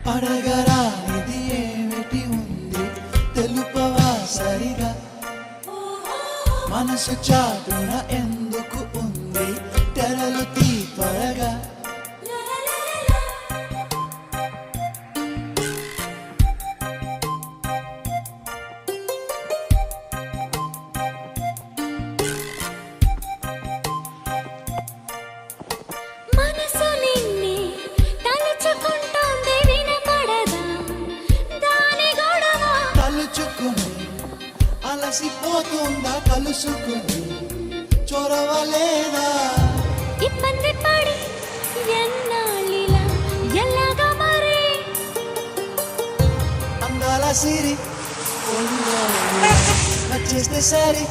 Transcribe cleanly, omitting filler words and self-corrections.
అడగరానిది ఏమిటి ఉంది తెలుపవా సరిగా మనసు చాటున ఎందుకు ఉంది తెరలు త్వరగా అలసిపోతుందా కలుసుకుని చొరవలేదా ఇబ్బంది పడి ఎన్నాళ్ళిలా ఎలాగా మరి అందాల సిరి వచ్చేస్తే సరి